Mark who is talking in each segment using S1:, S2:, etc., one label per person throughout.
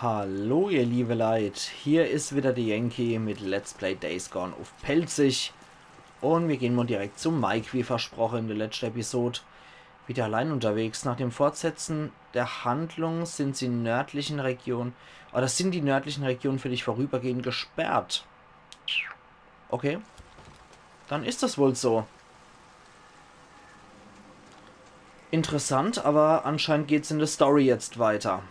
S1: Hallo ihr liebe Leid, hier ist wieder der Yankee mit Let's Play Days Gone auf Pelzig und wir gehen mal direkt zum Mike, wie versprochen in der letzten Episode. Wieder allein unterwegs. Nach dem Fortsetzen der Handlung sind die nördlichen Regionen, oder sind die nördlichen Regionen für dich vorübergehend gesperrt. Okay, dann ist das wohl so. Interessant, aber anscheinend geht es in der Story jetzt weiter.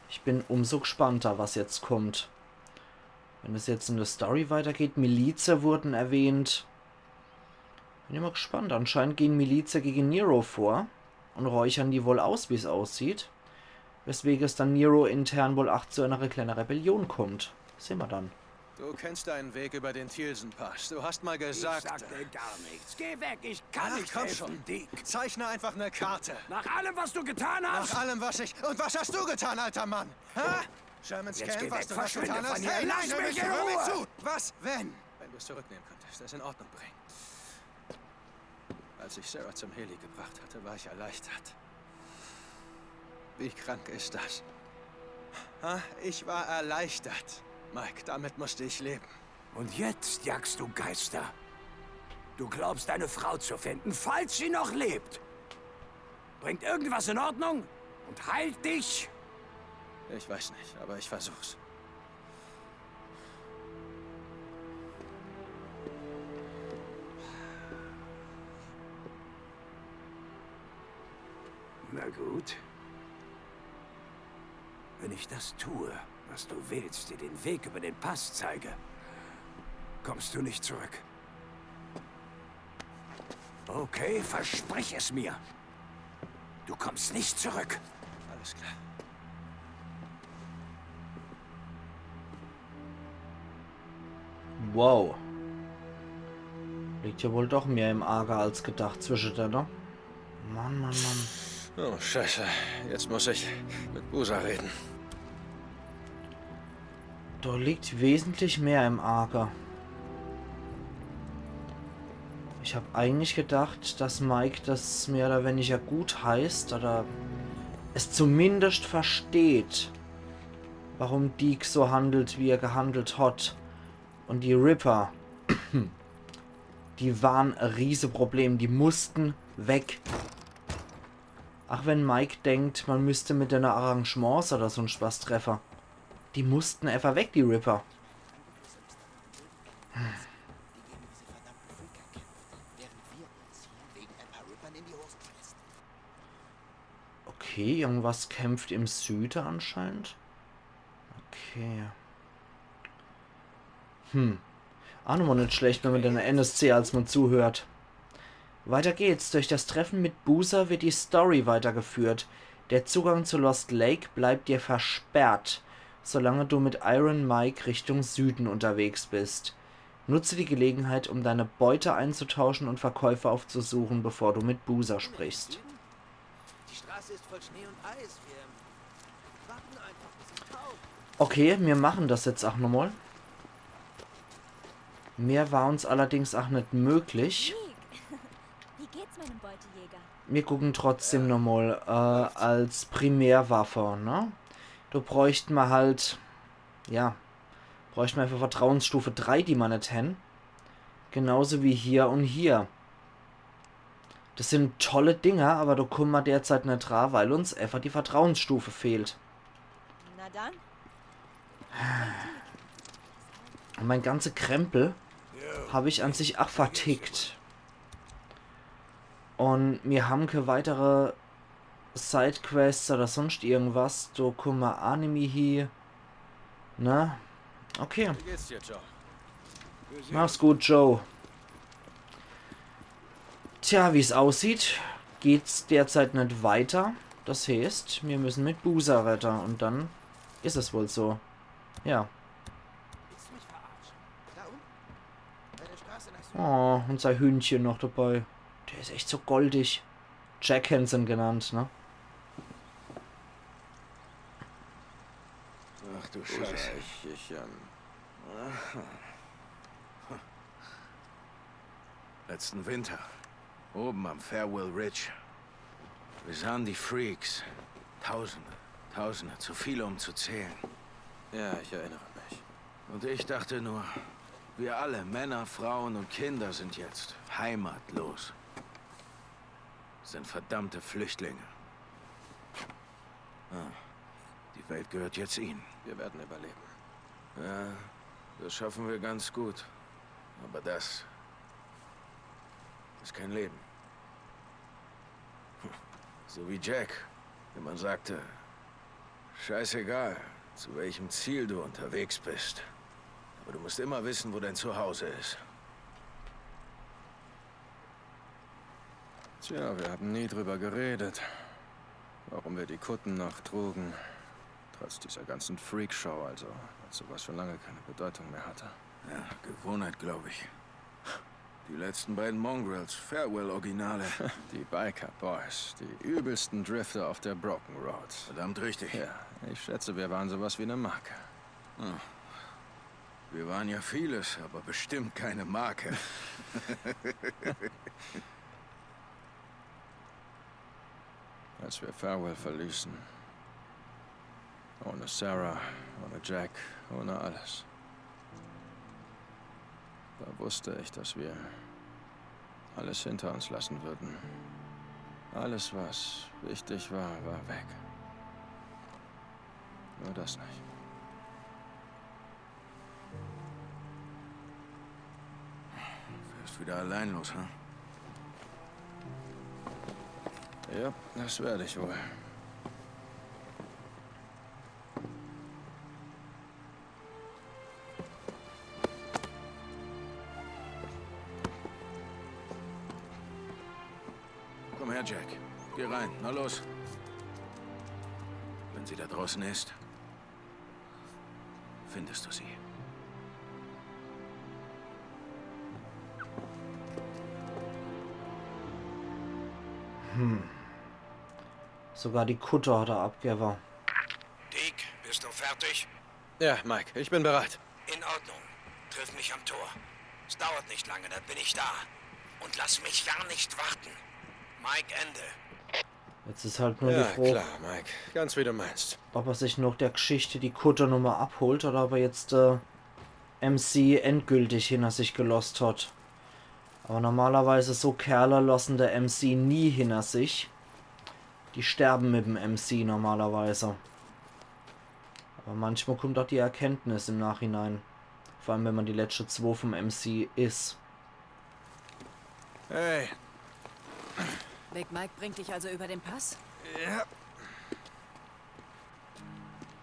S1: Ich bin umso gespannter, was jetzt kommt. Wenn es jetzt in der Story weitergeht, Milizer wurden erwähnt. Bin immer gespannt. Anscheinend gehen Milizer gegen Nero vor und räuchern die wohl aus, wie es aussieht. Weswegen es dann Nero intern wohl zu einer kleinen Rebellion kommt. Sehen wir dann.
S2: Du kennst deinen Weg über den Thielsen-Pass. Du hast mal gesagt...
S3: Ich sag dir gar nichts. Geh weg, ich kann nicht
S2: komm
S3: helfen,
S2: schon.
S3: Dick.
S2: Zeichne einfach eine Karte.
S3: Nach allem, was du getan hast?
S2: Nach allem, was ich... Und was hast du getan, alter Mann? Ha? Sherman's
S3: Jetzt geh
S2: Camp, was
S3: weg,
S2: du was
S3: verschwinde
S2: getan
S3: von
S2: hast?
S3: hier.
S2: Hey,
S3: Lass
S2: nein, hör
S3: mich
S2: mir
S3: in
S2: zu, hör mir
S3: Ruhe.
S2: zu. Was, wenn? Wenn du es zurücknehmen könntest, das in Ordnung bringen. Als ich Sarah zum Heli gebracht hatte, war ich erleichtert. Wie krank ist das? Ha? Ich war erleichtert. Mike, damit musste ich leben.
S3: Und jetzt jagst du Geister. Du glaubst, deine Frau zu finden, falls sie noch lebt. Bringt irgendwas in Ordnung? Und heilt dich?
S2: Ich weiß nicht, aber ich versuch's.
S3: Na gut. Wenn ich das tue, was du willst, dir den Weg über den Pass zeige, kommst du nicht zurück. Okay, versprich es mir. Du kommst nicht zurück.
S2: Alles klar.
S1: Wow. Liegt ja wohl doch mehr im Arge als gedacht zwischen der, ne? Mann, Mann, Mann.
S2: Oh, Scheiße. Jetzt muss ich mit Busa reden.
S1: Da liegt wesentlich mehr im Arge. Ich habe eigentlich gedacht, dass Mike das mehr oder weniger gut heißt oder es zumindest versteht, warum Deke so handelt, wie er gehandelt hat. Und die Ripper, die waren ein Riesenproblem, die mussten weg. Ach, wenn Mike denkt, man müsste mit einer Arrangements oder sonst was treffen. Die mussten einfach weg, die Ripper. Okay, irgendwas kämpft im Süden anscheinend. Okay. Auch nochmal nicht schlecht, wenn man den NSC als man zuhört. Weiter geht's. Durch das Treffen mit Boozer wird die Story weitergeführt. Der Zugang zu Lost Lake bleibt dir versperrt, solange du mit Iron Mike Richtung Süden unterwegs bist. Nutze die Gelegenheit, um deine Beute einzutauschen und Verkäufer aufzusuchen, bevor du mit Boozer sprichst.
S4: Die Straße ist voll Schnee und Eis. Wir warten einfach, bis es taut.
S1: Okay, wir machen das jetzt auch nochmal. Mehr war uns allerdings auch nicht möglich.
S5: Wie geht's meinem Beutejäger?
S1: Wir gucken trotzdem nochmal als Primärwaffe, ne? Da bräuchten wir halt, ja, bräuchten wir einfach Vertrauensstufe 3, die man nicht hätten. Genauso wie hier und hier. Das sind tolle Dinger, aber da kommen wir derzeit nicht dran, weil uns einfach die Vertrauensstufe fehlt.
S5: Na dann.
S1: Und mein ganze Krempel habe ich an sich auch vertickt. Und wir haben keine weitere Sidequests oder sonst irgendwas. Da kommen wir Anime hier. Na? Okay.
S2: Wie geht's dir, Joe?
S1: Mach's gut, Joe. Tja, wie es aussieht, geht's derzeit nicht weiter. Das heißt, wir müssen mit Boozer retten. Und dann ist es wohl so. Ja.
S4: Willst du mich verarschen? Da unten? Bei der Straße nach Süden.
S1: Oh, und sein Hühnchen noch dabei. Der ist echt so goldig. Jack Hansen genannt, ne?
S2: Ach du Scheiße.
S6: Letzten Winter. Oben am Farewell Ridge. Wir sahen die Freaks. Tausende, zu viele, um zu zählen.
S2: Ja, ich erinnere mich.
S6: Und ich dachte nur, wir alle, Männer, Frauen und Kinder, sind jetzt heimatlos. Sind verdammte Flüchtlinge. Die Welt gehört jetzt ihnen.
S2: Wir werden überleben.
S6: Ja, das schaffen wir ganz gut. Aber das ist kein Leben. So wie Jack, wenn man sagte, scheißegal, zu welchem Ziel du unterwegs bist. Aber du musst immer wissen, wo dein Zuhause ist.
S2: Tja, wir haben nie drüber geredet, warum wir die Kutten noch trugen. Trotz dieser ganzen Freakshow, also als sowas schon lange keine Bedeutung mehr hatte.
S6: Ja, Gewohnheit, glaube ich. Die letzten beiden Mongrels, Farewell-Originale.
S2: Die Biker Boys, die übelsten Drifter auf der Broken Road.
S6: Verdammt richtig.
S2: Ja, ich schätze, wir waren sowas wie eine Marke.
S6: Wir waren ja vieles, aber bestimmt keine Marke.
S2: Als wir Farewell verließen. Ohne Sarah, ohne Jack, ohne alles. Da wusste ich, dass wir alles hinter uns lassen würden. Alles, was wichtig war, war weg. Nur das nicht.
S6: Fährst wieder allein los, hm?
S2: Ja, das werde ich wohl.
S6: Komm her, Jack. Geh rein. Na los. Wenn sie da draußen ist, findest du sie.
S1: Sogar die Kutte hat er abgeworfen.
S3: Dick, bist du fertig?
S2: Ja, Mike, ich bin bereit.
S3: In Ordnung. Triff mich am Tor. Es dauert nicht lange, dann bin ich da. Und lass mich ja nicht warten. Mike, Ende.
S1: Jetzt ist halt nur
S2: Ja,
S1: die Frage,
S2: klar, Mike. Ganz wie du meinst.
S1: ob er sich noch der Geschichte die Kutternummer abholt oder ob er jetzt MC endgültig hinter sich gelost hat. Aber normalerweise so Kerle lassen der MC nie hinter sich. Die sterben mit dem MC normalerweise. Aber manchmal kommt auch die Erkenntnis im Nachhinein. Vor allem wenn man die letzte 2 vom MC ist.
S2: Hey.
S7: Big Mike bringt dich also über den Pass?
S2: Ja.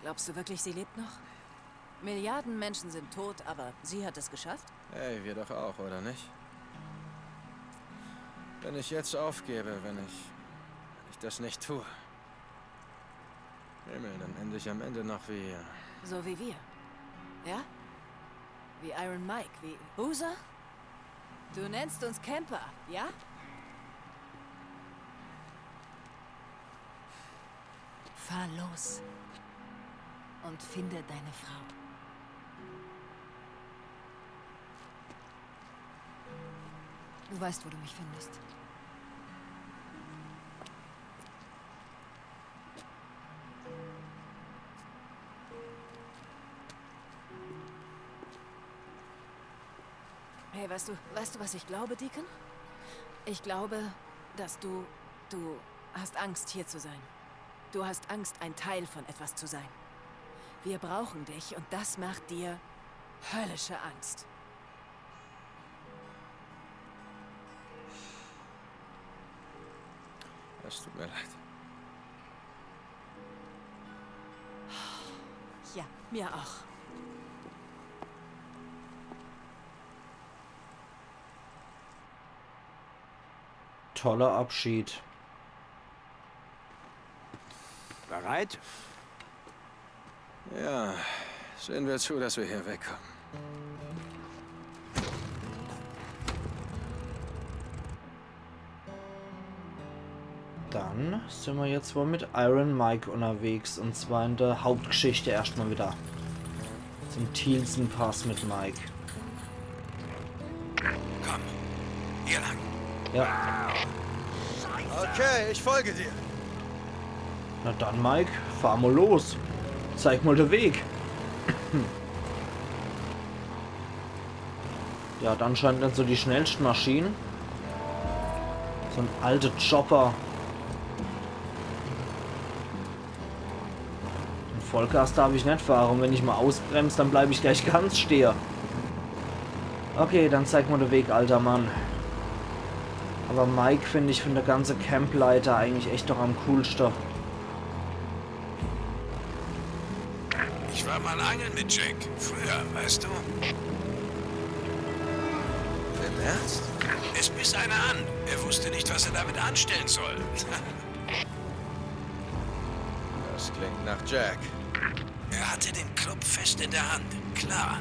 S7: Glaubst du wirklich, sie lebt noch? Milliarden Menschen sind tot, aber sie hat es geschafft?
S2: Hey, wir doch auch, oder nicht? Wenn ich jetzt aufgebe, wenn ich das nicht tue. Himmel, dann ende ich am Ende noch wie...
S7: So wie wir. Ja? Wie Iron Mike, wie Boozer? Du nennst uns Camper, ja? Fahr los. Und finde deine Frau. Du weißt, wo du mich findest. Hey, weißt du, was ich glaube, Deacon? Ich glaube, dass du hast Angst, hier zu sein. Du hast Angst, ein Teil von etwas zu sein. Wir brauchen dich und das macht dir höllische Angst.
S2: Es tut mir leid.
S7: Ja, mir auch.
S1: Toller Abschied.
S3: Bereit?
S2: Ja, sehen wir zu, dass wir hier wegkommen.
S1: Dann sind wir jetzt wohl mit Iron Mike unterwegs. Und zwar in der Hauptgeschichte erstmal wieder. Zum Thielsen Pass mit Mike.
S3: Komm, hier lang.
S1: Ja,
S2: Okay, ich folge dir.
S1: Na dann, Mike, fahr mal los. Zeig mal den Weg. Ja, dann scheint nicht so die schnellsten Maschinen. So ein alter Chopper. Den Vollgas darf ich nicht fahren. Und wenn ich mal ausbremse, dann bleibe ich gleich ganz stehen. Okay, dann zeig mal den Weg, alter Mann. Aber Mike, finde ich, von der ganzen Campleiter eigentlich echt doch am coolsten.
S3: Ich war mal angeln mit Jack. Früher, weißt du?
S2: Im Ernst?
S3: Es biss einer an. Er wusste nicht, was er damit anstellen soll.
S2: Das klingt nach Jack.
S3: Er hatte den Club fest in der Hand. Klar,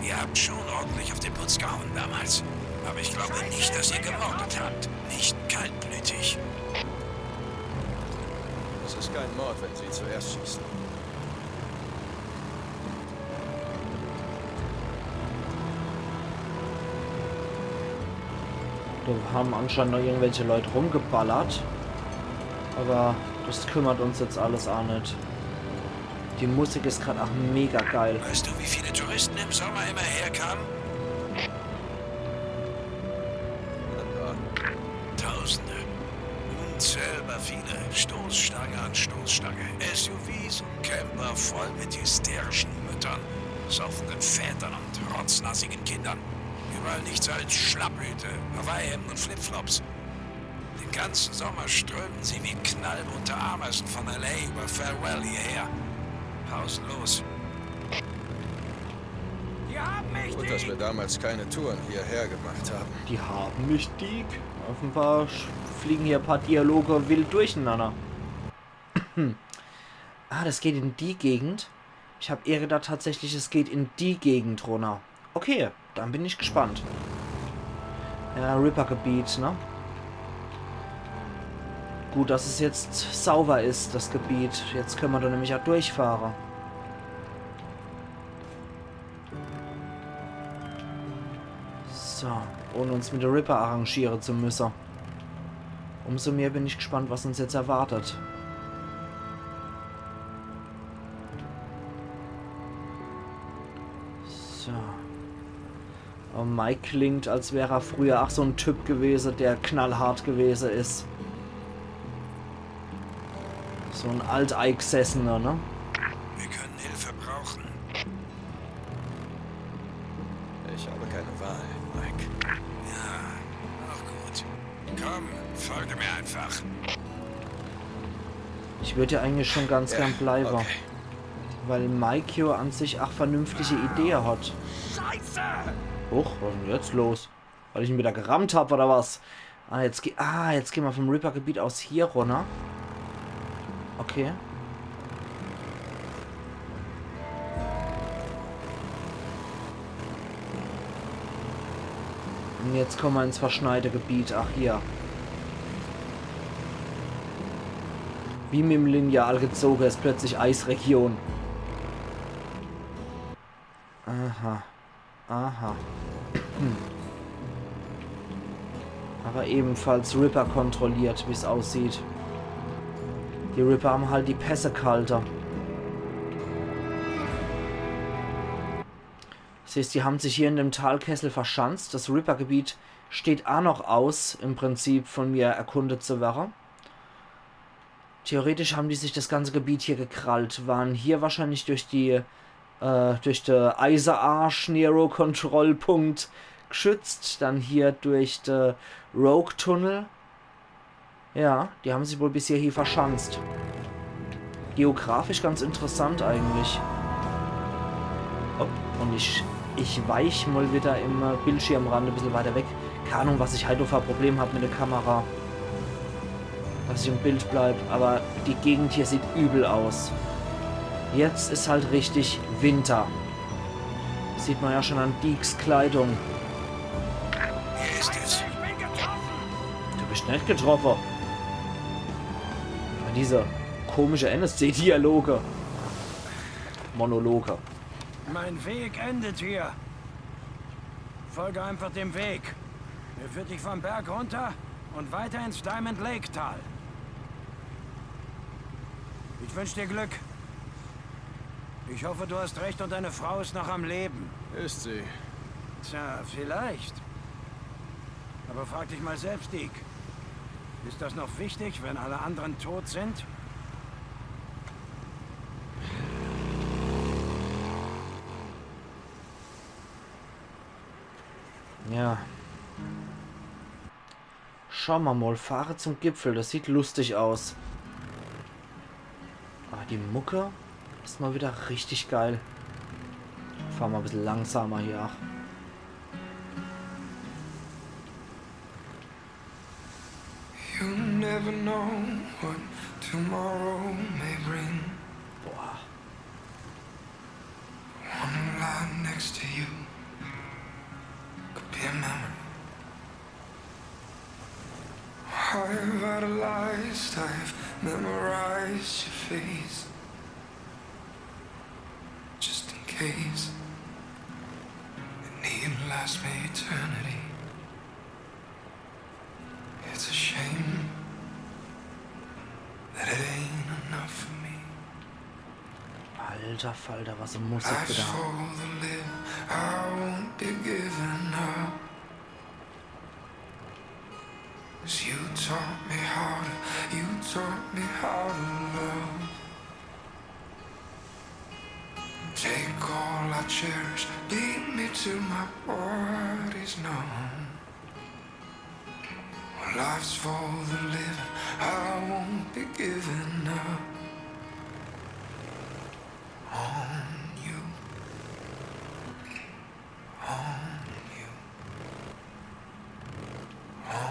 S3: ihr habt schon ordentlich auf den Putz gehauen damals. Aber ich glaube nicht, dass ihr gemordet habt. Nicht kaltblütig.
S2: Es ist kein Mord, wenn Sie zuerst schießen.
S1: Da haben anscheinend noch irgendwelche Leute rumgeballert. Aber das kümmert uns jetzt alles auch nicht. Die Musik ist gerade auch mega geil.
S3: Weißt du, wie viele Touristen im Sommer immer herkamen? Tausende. Unzählbar viele. Stoßstange an Stoßstange. SUVs und Camper voll mit hysterischen Müttern, saufenden Vätern und rotznassigen Kindern. Überall nichts als Schlapphüte, Hawaii-Hemden und Flipflops. Den ganzen Sommer strömten sie wie knallbunte Ameisen von L.A. über Farewell hierher. Pausenlos. Die haben mich
S2: Gut, dass wir damals keine Touren hierher gemacht haben.
S1: Die haben mich dick. Offenbar fliegen hier ein paar Dialoge wild durcheinander. Ah, das geht in die Gegend. Ich habe eher gedacht, tatsächlich, es geht in die Gegend runter. Okay, dann bin ich gespannt. Ja, Ripper-Gebiet, ne? Gut, dass es jetzt sauber ist, das Gebiet. Jetzt können wir da nämlich auch durchfahren. So, ohne uns mit der Ripper arrangieren zu müssen. Umso mehr bin ich gespannt, was uns jetzt erwartet. So. Aber Mike klingt, als wäre er früher auch so ein Typ gewesen, der knallhart gewesen ist. So ein Alteingesessener, ne?
S3: Wir können Hilfe brauchen.
S2: Ich habe keine Wahl, Mike.
S3: Ja, auch gut. Komm, folge mir einfach.
S1: Ich würde ja eigentlich schon ganz gern bleiben.
S2: Okay.
S1: Weil Mike hier an sich auch vernünftige Ideen hat.
S3: Scheiße!
S1: Huch, was ist denn jetzt los? Weil ich ihn wieder gerammt habe oder was? Jetzt gehen wir vom Ripper-Gebiet aus hier runter. Okay. Und jetzt kommen wir ins verschneite Gebiet. Ach, hier. Wie mit dem Lineal gezogen ist plötzlich Eisregion. Aha. Aha. Aber ebenfalls Ripper kontrolliert, wie es aussieht. Die Ripper haben halt die Pässe kalter. Siehst, die haben sich hier in dem Talkessel verschanzt. Das Ripper-Gebiet steht auch noch aus, im Prinzip von mir erkundet zu werden. Theoretisch haben die sich das ganze Gebiet hier gekrallt, waren hier wahrscheinlich durch den Eiserarsch-Nero-Kontrollpunkt geschützt, dann hier durch den Rogue-Tunnel. Ja, die haben sich wohl bis hier verschanzt. Geografisch ganz interessant eigentlich. Oh, und ich weich mal wieder im Bildschirmrand ein bisschen weiter weg. Keine Ahnung, was ich halt für ein Problem habe mit der Kamera. Dass ich im Bild bleibe, aber die Gegend hier sieht übel aus. Jetzt ist halt richtig Winter. Sieht man ja schon an Deeks Kleidung.
S3: Hier ist es.
S1: Du bist nicht getroffen. Diese komische NSC-Dialoge. Monologe.
S3: Mein Weg endet hier. Folge einfach dem Weg. Er führt dich vom Berg runter und weiter ins Diamond Lake Tal. Ich wünsche dir Glück. Ich hoffe, du hast recht und deine Frau ist noch am Leben.
S2: Ist sie.
S3: Tja, vielleicht. Aber frag dich mal selbst, Deke. Ist das noch wichtig, wenn alle anderen tot sind?
S1: Ja. Schauen wir mal, fahre zum Gipfel. Das sieht lustig aus. Aber die Mucke ist mal wieder richtig geil. Fahren wir ein bisschen langsamer hier.
S8: You never know what tomorrow may bring.
S1: Boah.
S8: One lie next to you could be a memory. I've idolized, I've memorized your face, just in case it need last me eternity. It's a shame that it ain't enough for me.
S1: Alter Falter, was eine Musik
S8: Life's
S1: wieder.
S8: for the live, I won't be giving up. 'Cause you taught me how to love. Take all I cherish, beat me till my body's numb. When life's for the living, I won't be giving up on you, on you,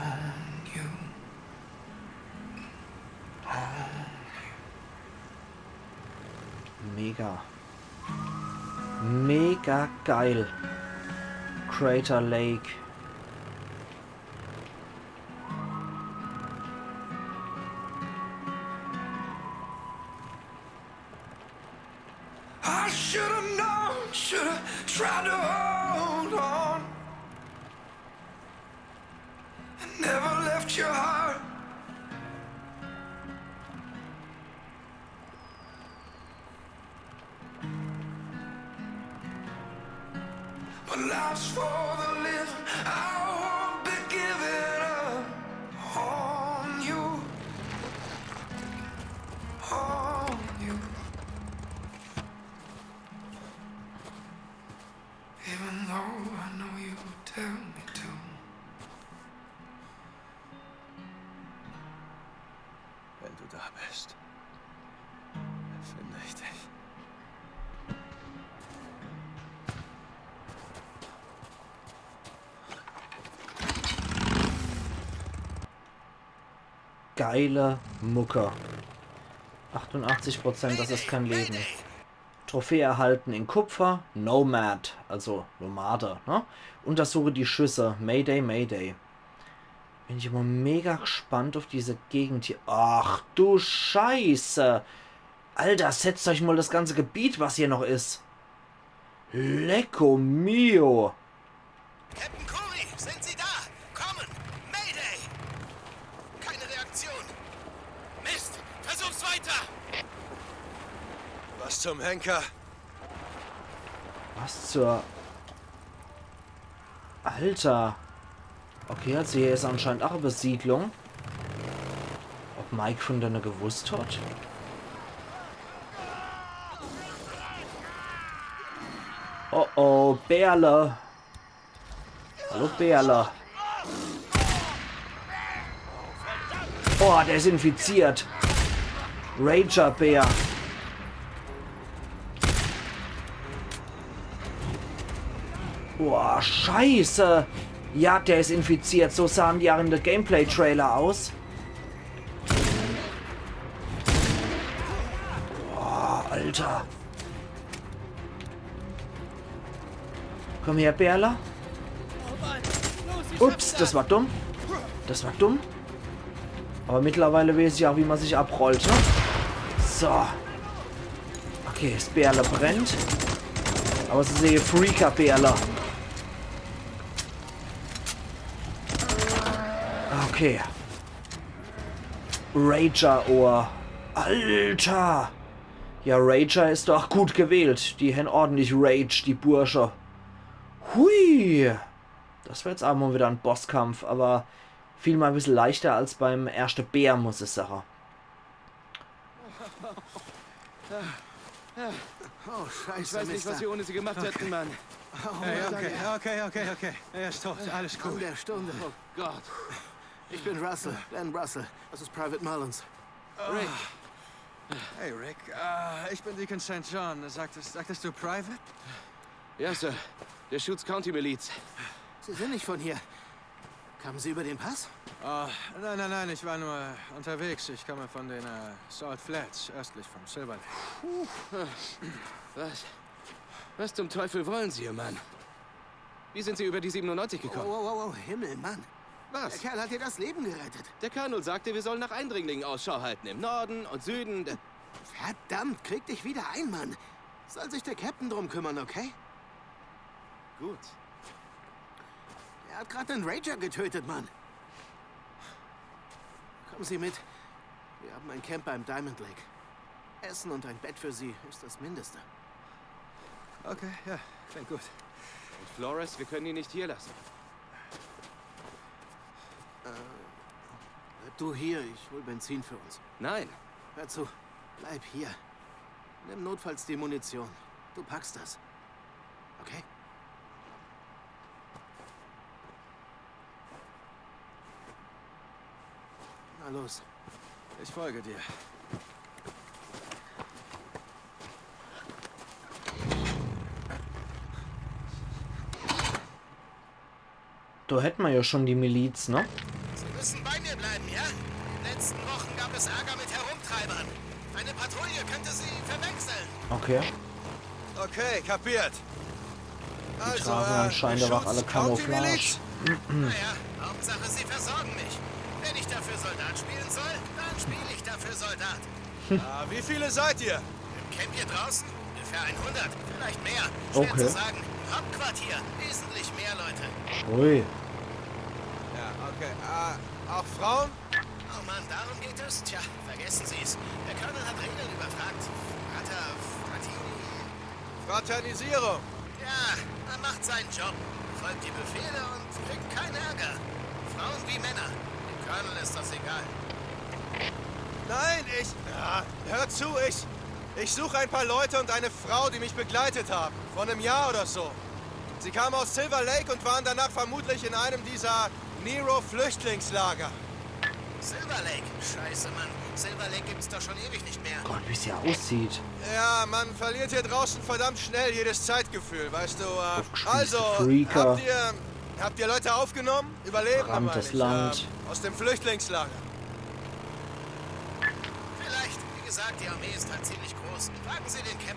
S8: on you, on you.
S1: Mega. Mega geil. Crater Lake.
S8: I should've known, should've tried to hold on and never left your heart. But life's for the living, I won't be giving up on you, on you. Even though I know you would tell me to.
S2: Wenn du da bist, finde ich dich.
S1: Geile Mucke. 88%, das ist kein Leben. Trophäe erhalten in Kupfer. Nomad, also Nomade. Ne? Untersuche die Schüsse. Mayday, Mayday. Bin ich immer mega gespannt auf diese Gegend hier. Ach du Scheiße. Alter, setzt euch mal das ganze Gebiet, was hier noch ist. Lecco mio.
S4: Captain Curry, sind Sie da? Kommen! Mayday! Keine Reaktion. Mist! Versuch's weiter!
S2: Was zum Henker?
S1: Was zur... Alter. Okay, also hier ist anscheinend auch eine Besiedlung. Ob Mike von denen gewusst hat? Oh oh, Bärle. Hallo Bärle. Oh, der ist infiziert. Ranger-Bär. Boah, scheiße. Ja, der ist infiziert. So sahen die auch in der Gameplay-Trailer aus. Boah, Alter. Komm her, Bärler. Ups, das war dumm. Das war dumm. Aber mittlerweile weiß ich auch, wie man sich abrollt. Ne? So. Okay, das Bärler brennt. Aber sie sehe Freaker-Bärler. Okay. Rager-Ohr. Alter! Ja, Rager ist doch gut gewählt. Die haben ordentlich Rage, die Bursche. Hui! Das wäre jetzt auch mal wieder ein Bosskampf, aber viel mal ein bisschen leichter als beim ersten Bär, muss ich sagen.
S2: Oh, scheiße,
S9: Ich weiß nicht, was wir ohne sie gemacht hätten, Mann.
S2: Okay. Er ist tot. Alles
S9: An der Stunde. Oh Gott.
S2: Ich bin Russell, Glenn Russell. Das ist Private Mullins.
S9: Rick.
S2: Hey, Rick. Ich bin Deacon St. John. Sagtest du Private?
S9: Ja, Sir. Der Shoots County Miliz.
S2: Sie sind nicht von hier. Kamen Sie über den Pass? Nein. Ich war nur unterwegs. Ich komme von den Salt Flats, östlich vom Silver Lake.
S9: Was zum Teufel wollen Sie, Mann? Wie sind Sie über die 97 gekommen?
S2: Wow, Himmel, Mann.
S9: Was?
S2: Der Kerl hat dir das Leben gerettet.
S9: Der Colonel sagte, wir sollen nach Eindringlingen Ausschau halten. Im Norden und Süden.
S2: Verdammt, krieg dich wieder ein, Mann. Soll sich der Captain drum kümmern, okay?
S9: Gut.
S2: Er hat gerade den Rager getötet, Mann. Kommen Sie mit. Wir haben ein Camp beim Diamond Lake. Essen und ein Bett für Sie ist das Mindeste. Okay, ja, klingt gut.
S9: Und Flores, wir können ihn nicht hier lassen.
S2: Du hier, ich hol Benzin für uns.
S9: Nein.
S2: Hör zu, bleib hier. Nimm notfalls die Munition. Du packst das. Okay? Na los. Ich folge dir.
S1: Da hätten wir ja schon die Miliz, ne?
S4: Sie müssen bei mir bleiben, ja? In den letzten Wochen gab es Ärger mit Herumtreibern. Eine Patrouille könnte sie verwechseln.
S1: Okay.
S2: Okay, kapiert.
S1: Die tragen anscheinend aber auch alle Camouflage.
S4: Naja, Hauptsache sie versorgen mich. Wenn ich dafür Soldat spielen soll, dann spiele ich dafür Soldat.
S2: Wie viele seid ihr?
S4: Im Camp hier draußen? Ungefähr 100, vielleicht mehr. Schwer
S1: Okay.
S4: zu sagen. Hauptquartier, wesentlich mehr Leute.
S1: Ui.
S2: Ja, okay. Auch Frauen?
S4: Oh Mann, darum geht es? Tja, vergessen Sie es. Der Colonel hat Regeln überfragt.
S2: Fraternisierung.
S4: Ja, er macht seinen Job. Folgt die Befehle und kriegt keinen Ärger. Frauen wie Männer. Dem Colonel ist das egal.
S2: Nein, hör zu, ich suche ein paar Leute und eine Frau, die mich begleitet haben. Vor einem Jahr oder so. Sie kamen aus Silver Lake und waren danach vermutlich in einem dieser Nero-Flüchtlingslager.
S4: Silver Lake? Scheiße, Mann. Silver Lake gibt's doch schon ewig nicht mehr.
S1: Gott, wie es hier aussieht.
S2: Ja, man verliert hier draußen verdammt schnell jedes Zeitgefühl, weißt du.
S1: Aufgespießte
S2: Also,
S1: Freaker.
S2: habt ihr Leute aufgenommen? Überleben,
S1: Verbranntes Land.
S2: aus dem Flüchtlingslager.
S4: Vielleicht. Wie gesagt, die Armee ist halt ziemlich groß. Fragen Sie den Captain.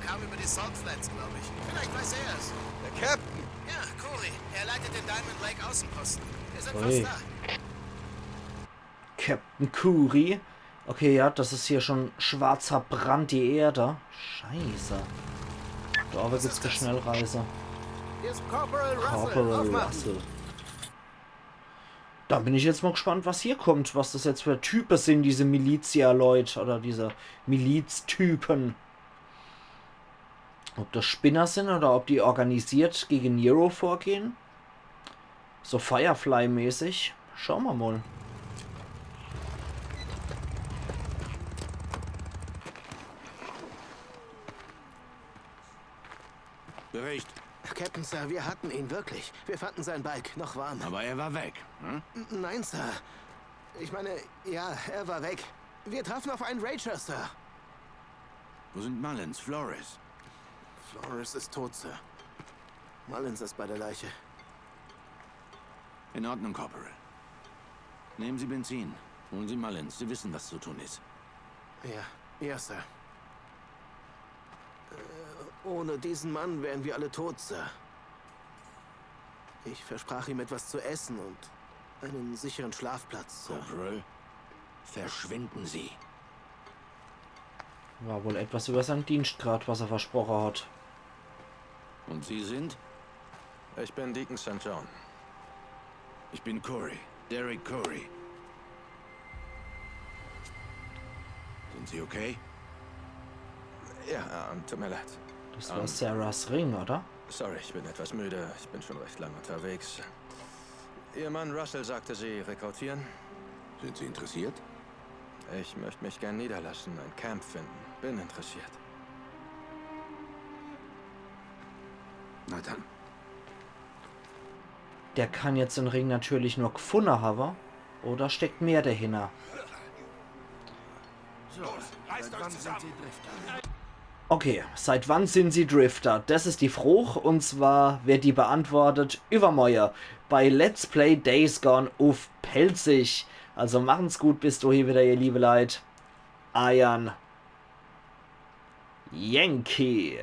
S4: Er kam über die Salt Flats, glaube ich. Vielleicht weiß er es.
S2: Der Captain?
S4: Ja, Corey. Er leitet den Diamond Lake Außenposten. Wir sind
S1: Ui.
S4: fast da.
S1: Captain Curry. Okay, ja, das ist hier schon schwarzer Brand, die Erde. Scheiße. Da aber gibt's eine Schnellreise.
S2: Hier ist Corporal Russell.
S1: Corporal
S2: Aufmachen.
S1: Russell. Da bin ich jetzt mal gespannt, was hier kommt. Was das jetzt für Typen sind, diese Milizia-Leute. Oder diese Miliztypen. Ob das Spinner sind oder ob die organisiert gegen Nero vorgehen. So Firefly-mäßig. Schauen wir mal.
S10: Bericht.
S2: Captain, Sir, wir hatten ihn wirklich. Wir fanden sein Bike noch warm.
S10: Aber er war weg. Hm?
S2: Nein, Sir. Ich meine, ja, er war weg. Wir trafen auf einen Rager, Sir.
S10: Wo sind Mullins, Flores?
S2: Flores ist tot, Sir. Mullins ist bei der Leiche.
S10: In Ordnung, Corporal. Nehmen Sie Benzin. Holen Sie Mullins. Sie wissen, was zu tun ist.
S2: Ja, Sir. Ohne diesen Mann wären wir alle tot, Sir. Ich versprach ihm etwas zu essen und einen sicheren Schlafplatz, Sir.
S10: Corporal, verschwinden Sie.
S1: War wohl etwas über seinen Dienstgrad, was er versprochen hat.
S10: Und Sie sind?
S2: Ich bin Deacon St. John.
S10: Ich bin Corey. Derek Corey. Sind Sie okay?
S6: Ja, tut mir leid.
S1: Das war Sarahs Ring, oder?
S6: Sorry, ich bin etwas müde. Ich bin schon recht lange unterwegs. Ihr Mann Russell sagte, Sie rekrutieren?
S10: Sind Sie interessiert?
S6: Ich möchte mich gern niederlassen, ein Camp finden. Bin interessiert.
S10: Na dann.
S1: Der kann jetzt den Ring natürlich nur gefunden haben. Oder steckt mehr dahinter? Okay, seit wann sind Sie Drifter? Das ist die Frage, und zwar wird die beantwortet übermorgen bei Let's Play Days Gone auf Pelzig. Also machen's gut, bis du hier wieder, ihr liebe Leid. Iron Yankee.